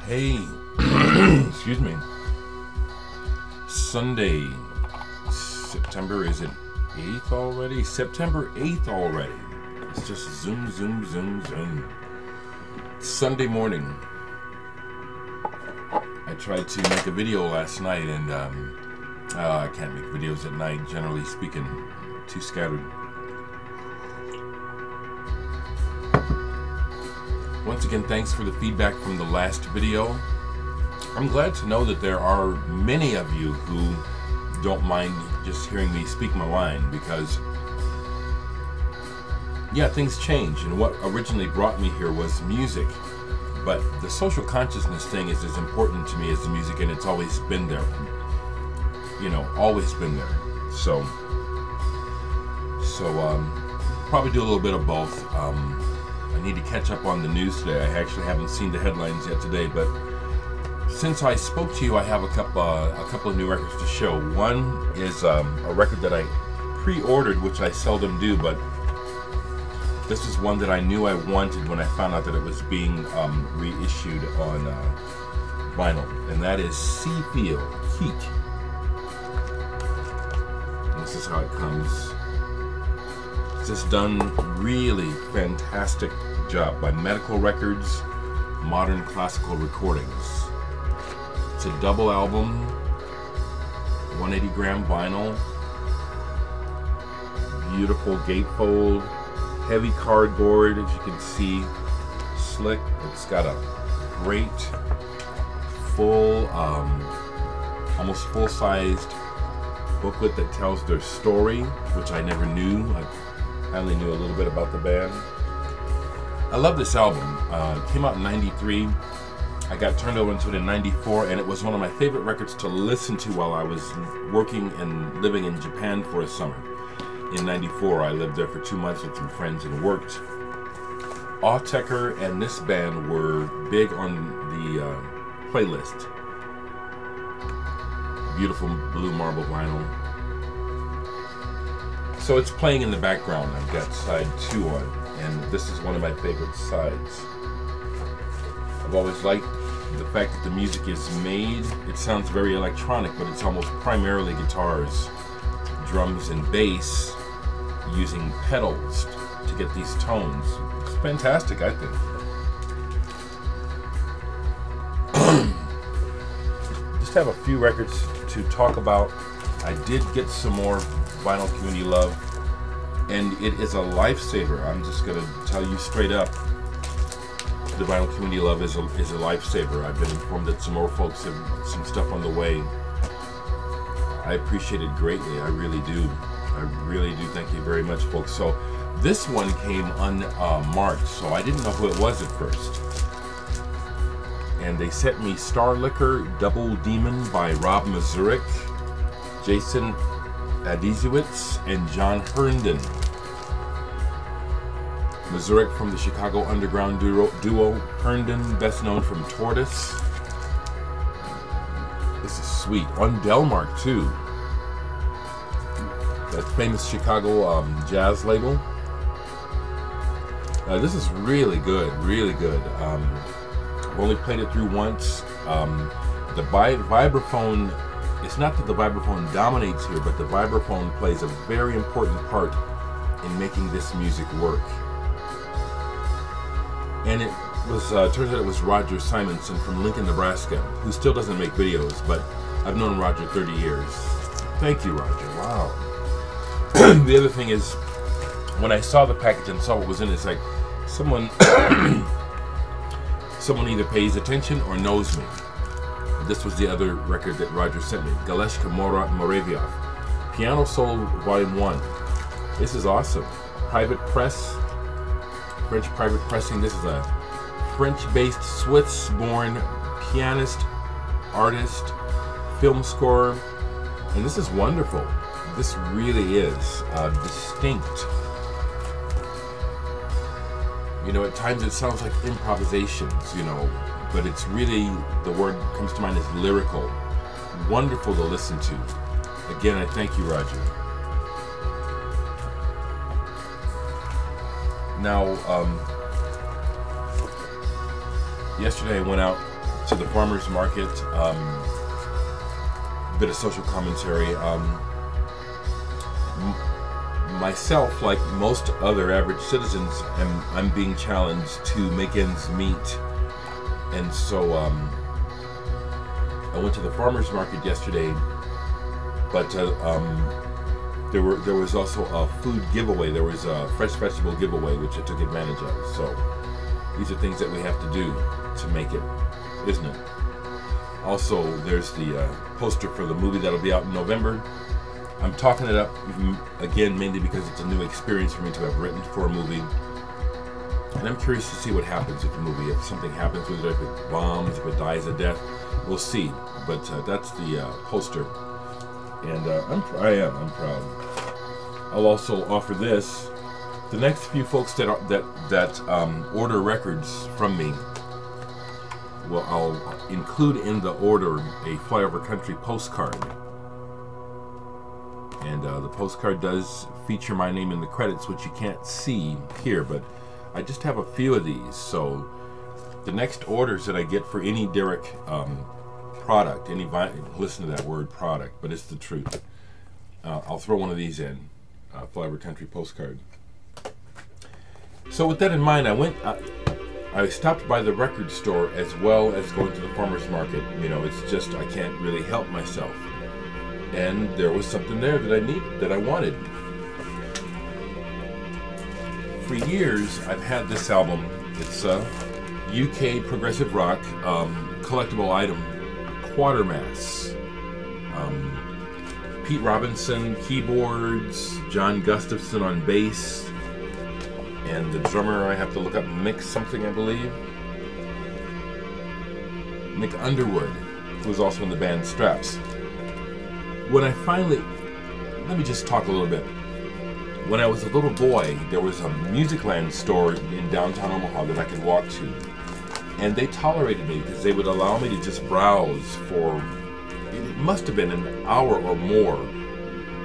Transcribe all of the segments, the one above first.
Hey, excuse me. Sunday, September, is it 8th already? September 8th already. It's just zoom, zoom, zoom, zoom. Sunday morning. I tried to make a video last night and I can't make videos at night, generally speaking. Too scattered. Once again, thanks for the feedback from the last video. I'm glad to know that there are many of you who don't mind just hearing me speak my mind, because yeah, things change, and what originally brought me here was music, but the social consciousness thing is as important to me as the music, and it's always been there, you know, always been there. So probably do a little bit of both. I need to catch up on the news today. I actually haven't seen the headlines yet today, but since I spoke to you, I have a couple of new records to show. One is a record that I pre-ordered, which I seldom do, but this is one that I knew I wanted when I found out that it was being reissued on vinyl, and that is Seafield Heat. And this is how it comes. It's just done really fantastic job by Medical Records, Modern Classical Recordings. It's a double album, 180 gram vinyl, beautiful gatefold, heavy cardboard, as you can see, slick. It's got a great full, almost full-sized booklet that tells their story, which I never knew. I only knew a little bit about the band. I love this album. It came out in '93. I got turned over into it in '94, and it was one of my favorite records to listen to while I was working and living in Japan for a summer. In '94, I lived there for 2 months with some friends and worked. Autechre and this band were big on the playlist. Beautiful blue marble vinyl. So it's playing in the background. I've got side 2 on, and this is one of my favorite sides. I've always liked the fact that the music is made. It sounds very electronic, but it's almost primarily guitars, drums, and bass using pedals to get these tones. It's fantastic, I think. Just have a few records to talk about. I did get some more vinyl community love, and it is a lifesaver. I'm just gonna tell you straight up, the vinyl community love is a lifesaver. I've been informed that some more folks have some stuff on the way. I appreciate it greatly. I really do. I really do. Thank you very much, folks. So this one came unmarked, so I didn't know who it was at first. And they sent me Star Liquor Double Demon by Rob Mazurek, Jason Adizewicz, and John Herndon. Mazurek from the Chicago underground duo Herndon, best known from Tortoise. This is sweet. On Delmark too. That famous Chicago jazz label. This is really good, really good. I've only played it through once. The vibraphone, it's not that the vibraphone dominates here, but the vibraphone plays a very important part in making this music work. And it was, turns out it was Roger Simonson from Lincoln, Nebraska, who still doesn't make videos, but I've known Roger 30 years. Thank you, Roger. Wow. The other thing is, when I saw the package and saw what was in it, it's like someone either pays attention or knows me. This was the other record that Roger sent me, Galeshka Moraviov, Piano Soul Volume 1. This is awesome. Private press, French private pressing. This is a French-based, Swiss-born pianist, artist, film scorer, and this is wonderful. This really is distinct. You know, at times it sounds like improvisations, you know, but it's really, the word comes to mind is lyrical. Wonderful to listen to. Again, I thank you, Roger. Now, yesterday I went out to the farmer's market. Bit of social commentary. Myself, like most other average citizens, I'm being challenged to make ends meet, and so I went to the farmer's market yesterday, but there was also a food giveaway. There was a fresh vegetable giveaway, which I took advantage of. So these are things that we have to do to make it, isn't it? Also, there's the poster for the movie that'll be out in November. I'm talking it up again mainly because it's a new experience for me to have written for a movie, and I'm curious to see what happens with the movie. If something happens with it, if it bombs, if it dies a death, we'll see. But that's the poster, and I'm proud. I'll also offer this. The next few folks that order records from me, well, I'll include in the order a Flyover Country postcard. And the postcard does feature my name in the credits, which you can't see here, but I just have a few of these. So the next orders that I get for any Dereck product, listen to that word product, but it's the truth. I'll throw one of these in, Flyover Country postcard. So with that in mind, I stopped by the record store as well as going to the farmer's market. You know, it's just I can't really help myself. And there was something there that I wanted. For years, I've had this album. It's a UK progressive rock collectible item, Quatermass. Pete Robinson keyboards, John Gustafson on bass, and the drummer, I have to look up Mick something, I believe. Mick Underwood, who was also in the band Straps. When I finally, let me just talk a little bit. When I was a little boy, there was a Musicland store in downtown Omaha that I could walk to. And they tolerated me because they would allow me to just browse for, it must have been an hour or more.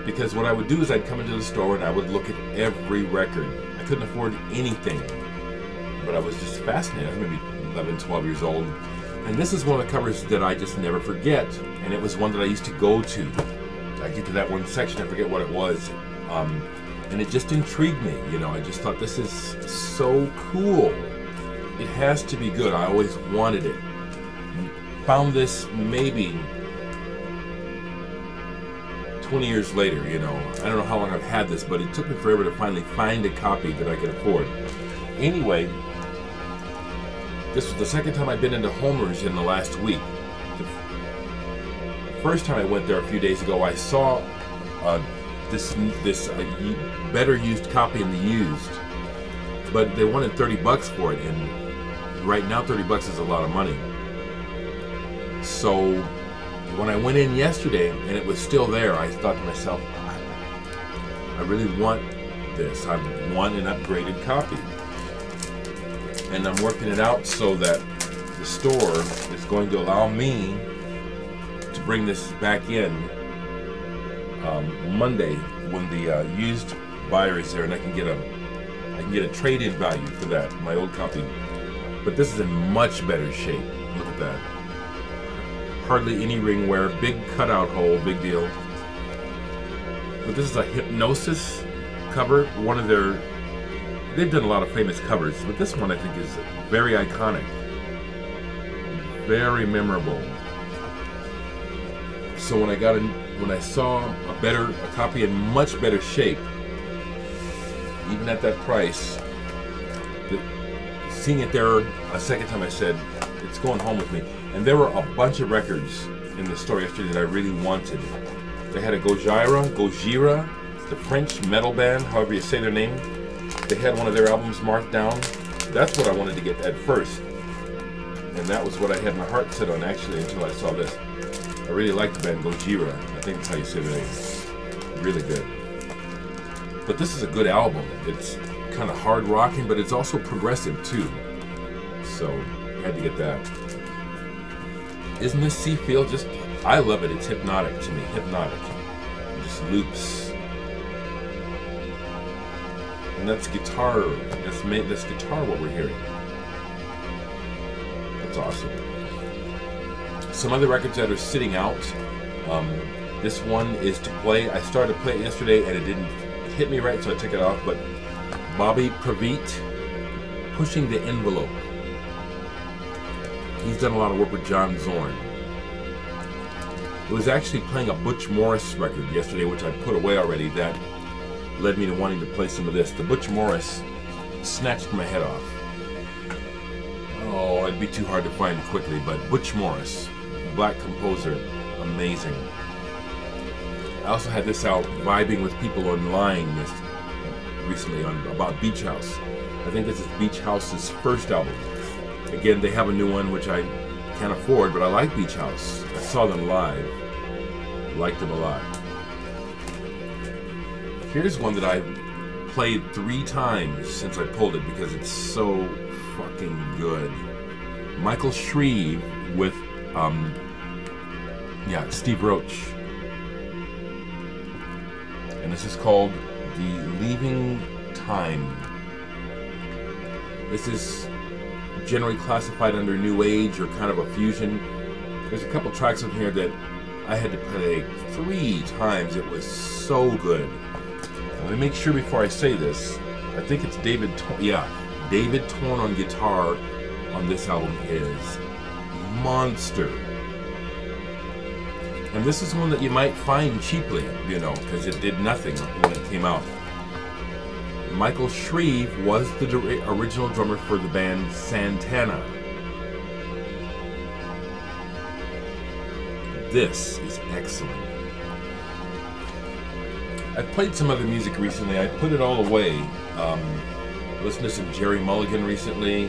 Because what I would do is I'd come into the store and I would look at every record. I couldn't afford anything. But I was just fascinated. I was maybe 11, 12 years old. And this is one of the covers that I just never forget. And it was one that I used to go to. I get to that one section, I forget what it was. And it just intrigued me, you know. I just thought, this is so cool. It has to be good. I always wanted it. Found this maybe 20 years later, you know. I don't know how long I've had this, but it took me forever to finally find a copy that I could afford. Anyway, this was the second time I've been into Homer's in the last week. The first time I went there a few days ago, I saw this better used copy in the used, but they wanted 30 bucks for it, and right now 30 bucks is a lot of money. So when I went in yesterday and it was still there, I thought to myself, I really want this. I want an upgraded copy. And I'm working it out so that the store is going to allow me to bring this back in Monday when the used buyer is there, and I can get a trade-in value for that, my old copy. But this is in much better shape. Look at that. Hardly any ring wear, big cutout hole, big deal. But this is a Hypnosis cover, one of their. They've done a lot of famous covers, but this one I think is very iconic, very memorable. So when I saw a copy in much better shape, even at that price, seeing it there a second time, I said, it's going home with me. And there were a bunch of records in the store yesterday that I really wanted. They had a Gojira, the French metal band, however you say their name. They had one of their albums marked down. That's what I wanted to get at first. And that was what I had my heart set on, actually, until I saw this. I really like the band Gojira. I think that's how you say their name. Really good. But this is a good album. It's kind of hard rocking, but it's also progressive too. So I had to get that. Isn't this C feel just, I love it. It's hypnotic to me. Hypnotic. It just loops. And that's guitar. That's guitar what we're hearing. That's awesome. Some other records that are sitting out. This one is to play. I started to play it yesterday and it didn't hit me right, so I took it off. But Bobby Praveet, Pushing the Envelope. He's done a lot of work with John Zorn. It was actually playing a Butch Morris record yesterday, which I put away already, that led me to wanting to play some of this. The Butch Morris snatched my head off. Oh, it'd be too hard to find quickly, but Butch Morris, black composer, amazing. I also had this out vibing with people online recently about Beach House. I think this is Beach House's first album. Again, they have a new one which I can't afford, but I like Beach House. I saw them live. Liked them a lot. Here's one that I played 3 times since I pulled it because it's so fucking good. Michael Shreve with Steve Roach. And this is called The Leaving Time. This is generally classified under New Age or kind of a fusion. There's a couple tracks on here that I had to play 3 times. It was so good. Let me make sure before I say this. I think it's David Torn on guitar on this album is monster. And this is one that you might find cheaply, you know, because it did nothing when it came out. Michael Shreve was the original drummer for the band Santana. This is excellent. I've played some other music recently. I put it all away. Listened to some Jerry Mulligan recently.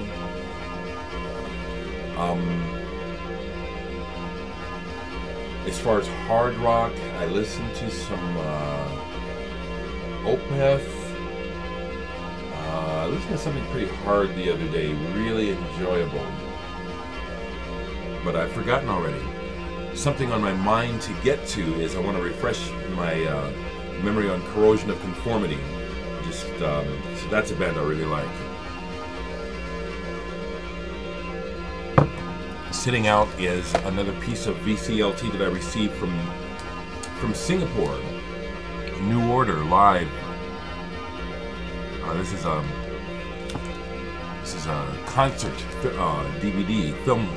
As far as hard rock, I listened to some Opeth. I listened to something pretty hard the other day, really enjoyable. But I've forgotten already. Something on my mind to get to is I want to refresh my memory on Corrosion of Conformity. So that's a band I really like. Sitting out is another piece of VCLT that I received from Singapore. New Order live. This is a concert DVD film.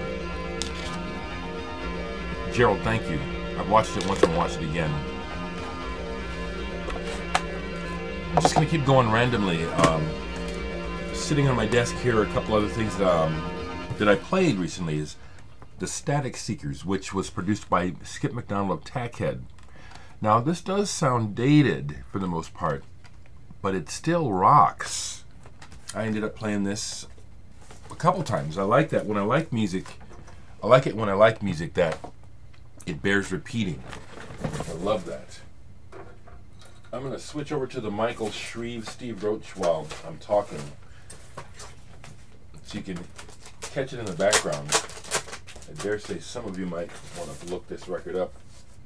Gerald, thank you. I've watched it once and watched it again. I'm just gonna keep going randomly. Sitting on my desk here, a couple other things that I played recently is The Static Seekers, which was produced by Skip McDonald of Tackhead. Now, this does sound dated for the most part, but it still rocks. I ended up playing this a couple times. I like that. When I like music, I like it when I like music that it bears repeating. I love that. I'm going to switch over to the Michael Shreve, Steve Roach while I'm talking, so you can catch it in the background. I dare say some of you might want to look this record up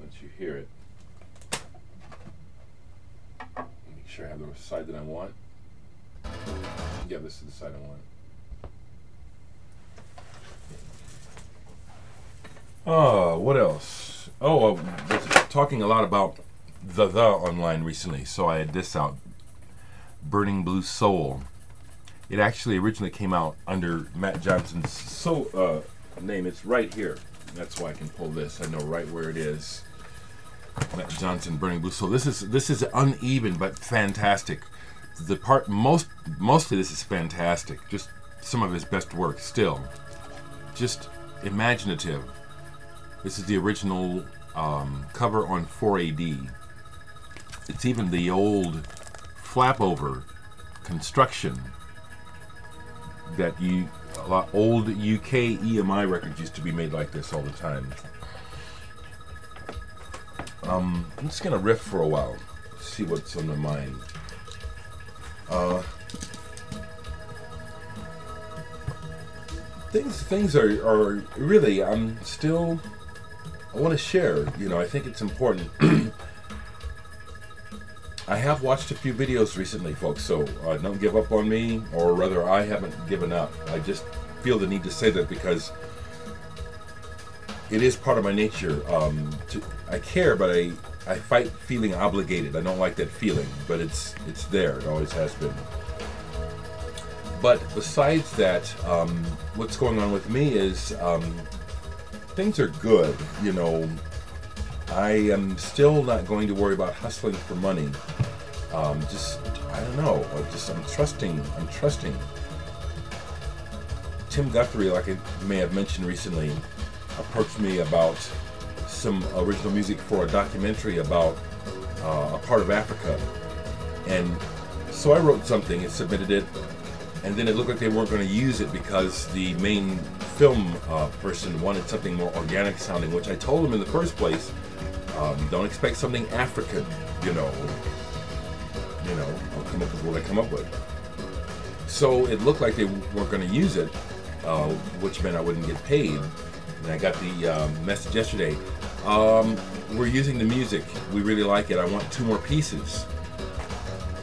once you hear it. Make sure I have the side that I want. Yeah, this is the side I want. Oh, what else? Oh, I was talking a lot about the online recently, so I had this out. Burning Blue Soul. It actually originally came out under Matt Johnson's name. It's right here. That's why I can pull this. I know right where it is. Matt Johnson, Burning Blue Soul. This is uneven but fantastic. The part mostly this is fantastic. Just some of his best work still. Just imaginative. This is the original cover on 4AD. It's even the old flap over construction that a lot old UK EMI records used to be made like this all the time. I'm just gonna riff for a while, see what's on my mind. Things are really, I want to share, you know, I think it's important. I have watched a few videos recently, folks, so don't give up on me, or rather I haven't given up. I just feel the need to say that because it is part of my nature. I care, but I fight feeling obligated. I don't like that feeling, but it's there. It always has been. But besides that, what's going on with me is things are good. You know, I am still not going to worry about hustling for money. Just, I don't know. I'm trusting. Tim Guthrie, like I may have mentioned recently, approached me about some original music for a documentary about a part of Africa. And so I wrote something and submitted it, and then it looked like they weren't going to use it because the main film person wanted something more organic sounding, which I told him in the first place, don't expect something African, you know, I'll come up with what I come up with. So it looked like they weren't going to use it, which meant I wouldn't get paid. And I got the message yesterday. We're using the music. We really like it. I want 2 more pieces.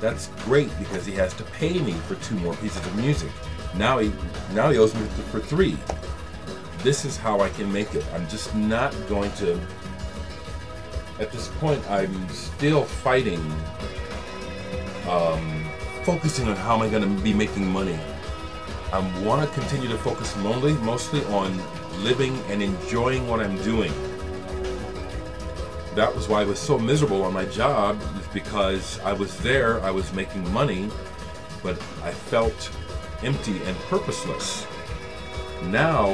That's great because he has to pay me for 2 more pieces of music. Now he owes me for 3. This is how I can make it. I'm just not going to. At this point, I'm still fighting, focusing on how am I going to be making money. I want to continue to focus mostly on living and enjoying what I'm doing. That was why I was so miserable on my job, is because I was there, I was making money, but I felt empty and purposeless. Now,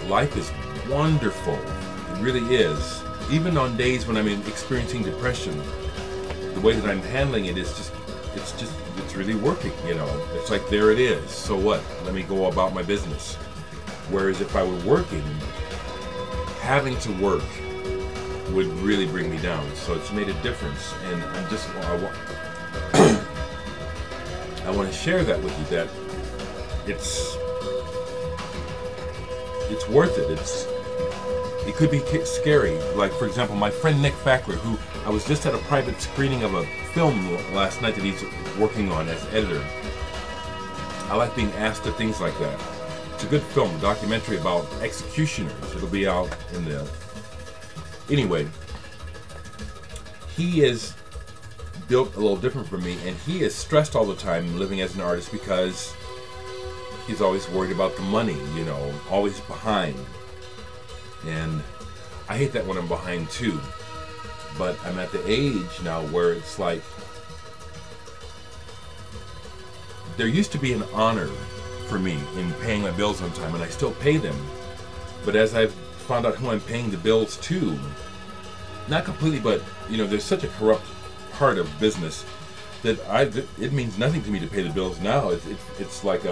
life is wonderful. It really is. Even on days when I'm experiencing depression, the way that I'm handling it is it's really working, you know. It's like, there it is. So what? Let me go about my business. Whereas if I were working, having to work would really bring me down. So it's made a difference, and I want to share that with you, that it's worth it. It could be scary. Like, for example, my friend Nick Fackler, who I was just at a private screening of a film last night that he's working on as editor. I like being asked to things like that. It's a good film, a documentary about executioners. It'll be out in the... Anyway, he is built a little different from me, and he is stressed all the time living as an artist because he's always worried about the money, you know, always behind. And I hate that when I'm behind too. But I'm at the age now where it's like, there used to be an honor for me in paying my bills on time, and I still pay them. But as I've found out who I'm paying the bills to, not completely, but you know, there's such a corrupt part of business that it means nothing to me to pay the bills now. It's like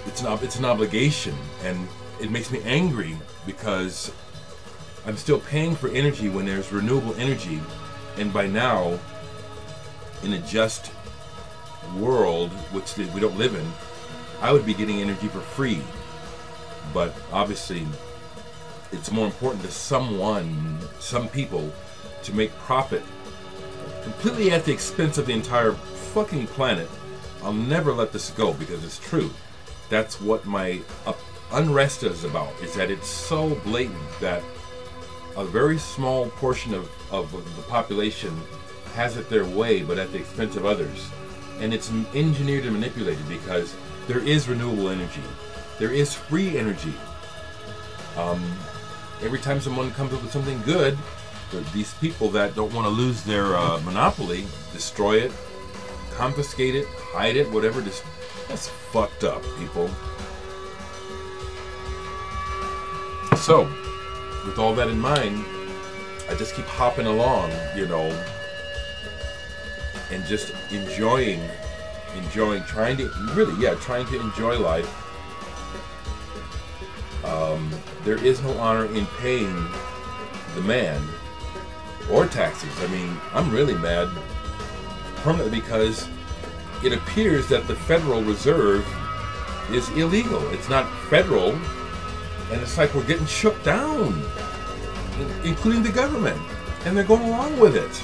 it's an obligation, and it makes me angry because I'm still paying for energy when there's renewable energy, and by now, in a just world, which we don't live in, I would be getting energy for free. But obviously, it's more important to some people, to make profit completely at the expense of the entire fucking planet. I'll never let this go because it's true. That's what my unrest is about, is that it's so blatant that a very small portion of the population has it their way, but at the expense of others. And it's engineered and manipulated because there is renewable energy. There is free energy. Every time someone comes up with something good, these people that don't want to lose their monopoly destroy it, confiscate it, hide it, whatever. That's fucked up, people. So, with all that in mind, I just keep hopping along, you know, and just enjoying, trying to enjoy life. There is no honor in paying the man or taxes. I mean, I'm really mad permanently because it appears that the Federal Reserve is illegal. It's not federal, and it's like we're getting shook down, including the government, and they're going along with it.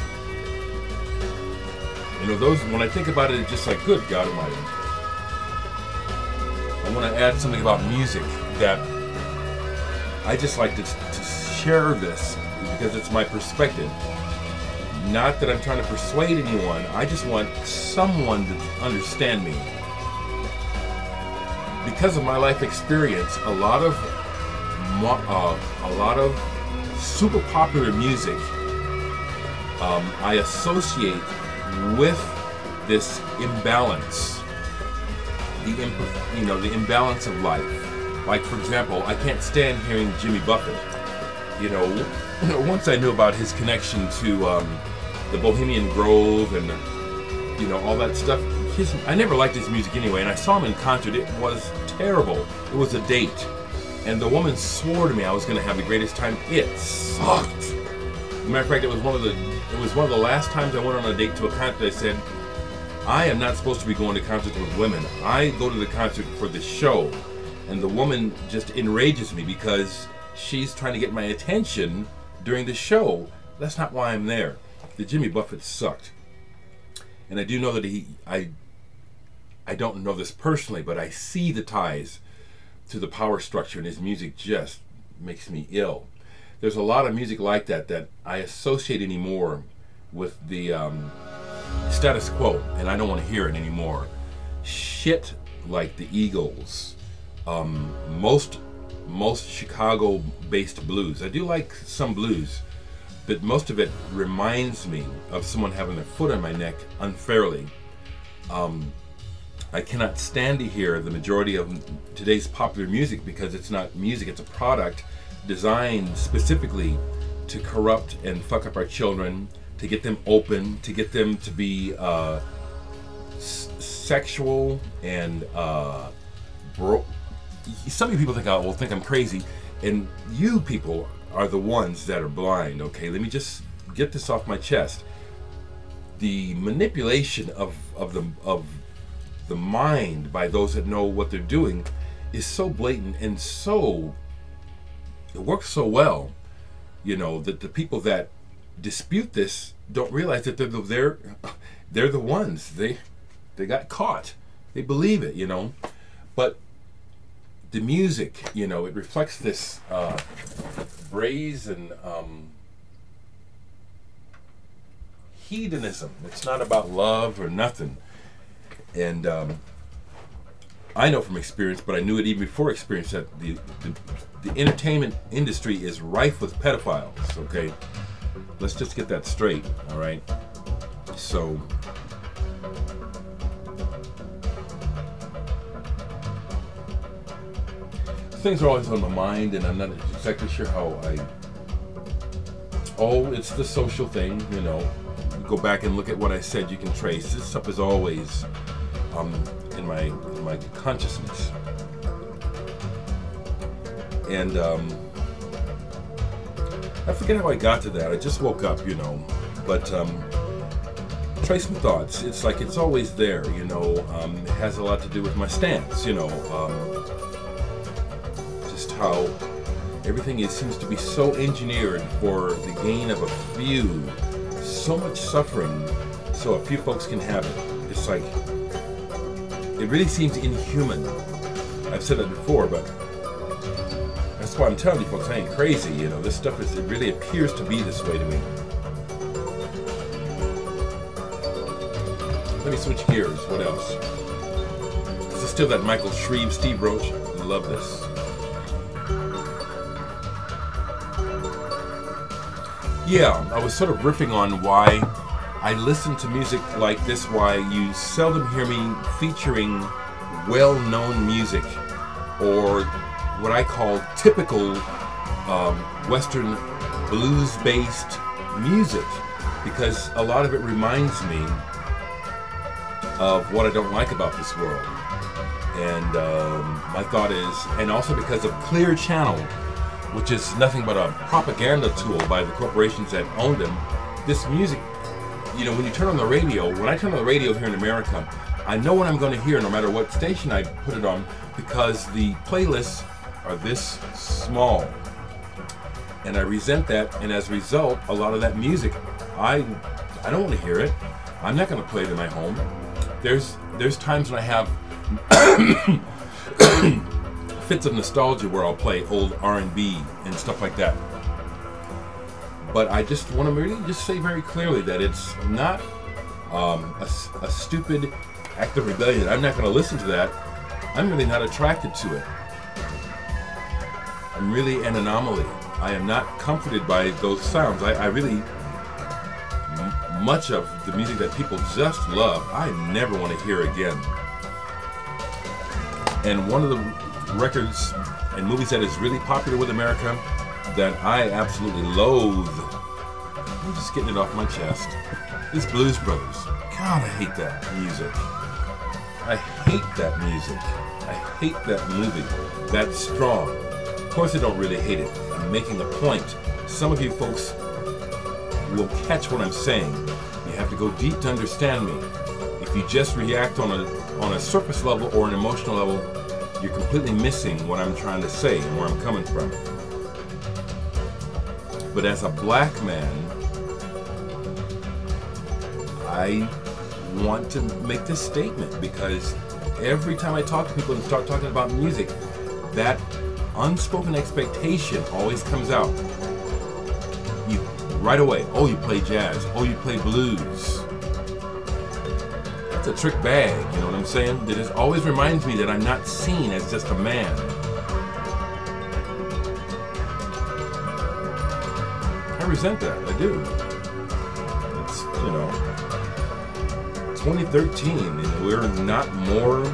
You know, when I think about it, it's just like, good God Almighty. I want to add something about music that I just like to share this because it's my perspective. Not that I'm trying to persuade anyone. I just want someone to understand me. Because of my life experience, a lot of super popular music I associate with this imbalance, the imbalance of life. Like, for example, I can't stand hearing Jimmy Buffett. Once I knew about his connection to the Bohemian Grove and all that stuff. I never liked his music anyway, and I saw him in concert. It was terrible. It was a date, and the woman swore to me I was going to have the greatest time. It sucked. As a matter of fact, it was one of the last times I went on a date to a concert. I said, I am not supposed to be going to concerts with women. I go to the concert for the show. And the woman just enrages me because she's trying to get my attention during the show. That's not why I'm there. The Jimmy Buffett sucked. And I do know that I don't know this personally, but I see the ties to the power structure, and his music just makes me ill. There's a lot of music like that I associate anymore with the status quo, and I don't want to hear it anymore. Shit like the Eagles, most Chicago-based blues. I do like some blues, but most of it reminds me of someone having their foot on my neck unfairly. I cannot stand to hear the majority of today's popular music because it's not music, it's a product designed specifically to corrupt and fuck up our children, to get them open, to get them to be sexual and some of you people will think I'm crazy, and you people are the ones that are blind. Okay, let me just get this off my chest. The manipulation of the mind by those that know what they're doing is so blatant and it works so well, that the people that dispute this don't realize that they're the ones. They got caught. They believe it, but the music, it reflects this brazen hedonism. It's not about love or nothing. And I know from experience, but I knew it even before experience, that the entertainment industry is rife with pedophiles. Okay, let's just get that straight. All right. So things are always on my mind, and I'm not exactly sure how it's the social thing, Go back and look at what I said. You can trace this stuff is always in my consciousness, and I forget how I got to that. I just woke up, but trace my thoughts. It's like it's always there, it has a lot to do with my stance, just how everything seems to be so engineered for the gain of a few. So much suffering so a few folks can have it. It's like, it really seems inhuman. I've said that before, but that's why I'm telling you folks, I ain't crazy. This stuff it really appears to be this way to me. Let me switch gears. What else? This is still that Michael Shreve, Steve Roach. Love this. Yeah, I was sort of riffing on why I listen to music like this, why you seldom hear me featuring well-known music or what I call typical Western blues-based music, because a lot of it reminds me of what I don't like about this world. And my thought is, and also because of Clear Channel, which is nothing but a propaganda tool by the corporations that own them. This music, when you turn on the radio, when I turn on the radio here in America, I know what I'm going to hear no matter what station I put it on, because the playlists are this small. And I resent that, and as a result, a lot of that music, I don't want to hear it. I'm not going to play it in my home. There's times when I have fits of nostalgia where I'll play old R&B and stuff like that. But I just want to really just say very clearly that it's not a stupid act of rebellion. I'm not going to listen to that. I'm really not attracted to it. I'm really an anomaly. I am not comforted by those sounds. I really, much of the music that people just love, I never want to hear again. And one of the records and movies that is really popular with America that I absolutely loathe, I'm just getting it off my chest, is Blues Brothers. God, I hate that music. I hate that music. I hate that movie. That's strong. Of course I don't really hate it. I'm making a point. Some of you folks will catch what I'm saying. You have to go deep to understand me. If you just react on a surface level or an emotional level, you're completely missing what I'm trying to say and where I'm coming from. But as a black man, I want to make this statement because every time I talk to people and start talking about music, that unspoken expectation always comes out. You right away, oh, you play jazz, oh, you play blues. That's a trick bag, you know what I'm saying? That it always reminds me that I'm not seen as just a man. I resent that, I do. It's, you know, 2013 and we're not more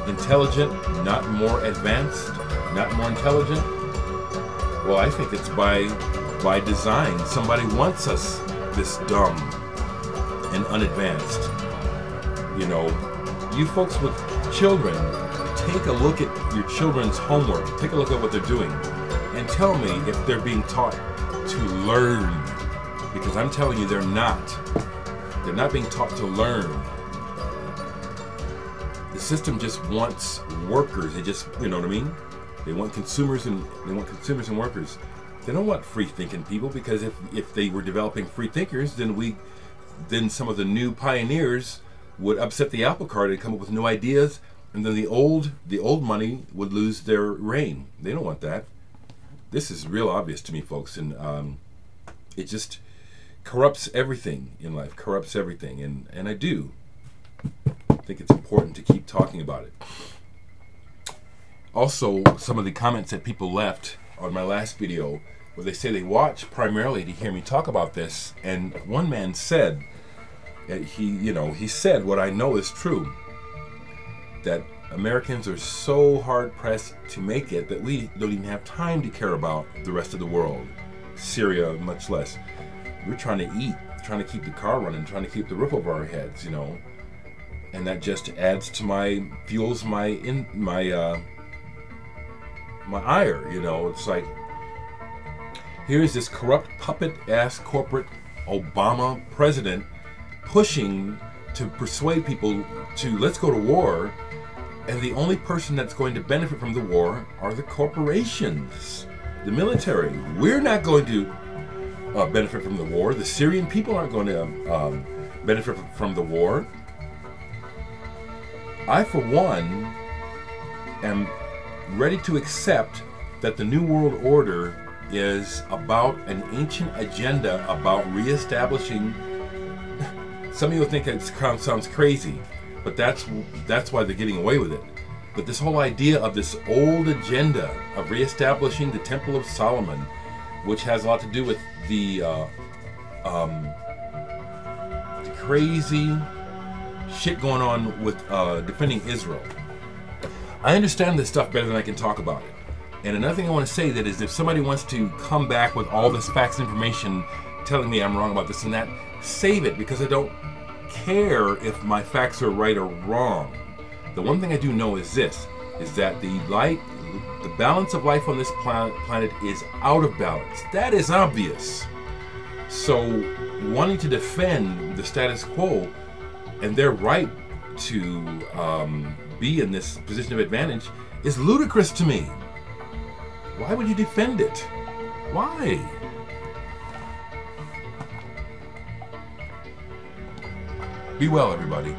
intelligent, not more advanced, not more intelligent. Well, I think it's by design. Somebody wants us this dumb and unadvanced. You know, you folks with children, take a look at your children's homework, take a look at what they're doing, and tell me if they're being taught to learn. Because I'm telling you, they're not. They're not being taught to learn. The system just wants workers. They just, you know what I mean? They want consumers and workers. They don't want free-thinking people, because if they were developing free thinkers, then some of the new pioneers would upset the apple cart and come up with new ideas, and then the old money would lose their reign. They don't want that. This is real obvious to me, folks, and it just corrupts everything in life, corrupts everything, and I do think it's important to keep talking about it. Also, some of the comments that people left on my last video, where they say they watch primarily to hear me talk about this, and one man said, he said what I know is true, that Americans are so hard-pressed to make it that we don't even have time to care about the rest of the world, Syria much less. We're trying to eat, trying to keep the car running, trying to keep the roof over our heads, you know, and that just adds to fuels my ire, you know. It's like, here's this corrupt puppet-ass corporate Obama president pushing to persuade people to let's go to war, and the only person that's going to benefit from the war are the corporations, the military. We're not going to benefit from the war. The Syrian people aren't going to benefit from the war. I, for one, am ready to accept that the New World Order is about an ancient agenda about reestablishing. Some of you think it sounds crazy, but that's why they're getting away with it. But this whole idea of this old agenda of reestablishing the Temple of Solomon, which has a lot to do with the crazy shit going on with defending Israel. I understand this stuff better than I can talk about it. And another thing I want to say that is, if somebody wants to come back with all this facts information telling me I'm wrong about this and that, save it, because I don't care if my facts are right or wrong. The one thing I do know is this, is that the balance of life on this planet is out of balance. That is obvious. So wanting to defend the status quo and their right to be in this position of advantage is ludicrous to me. Why would you defend it? Why? Be well, everybody.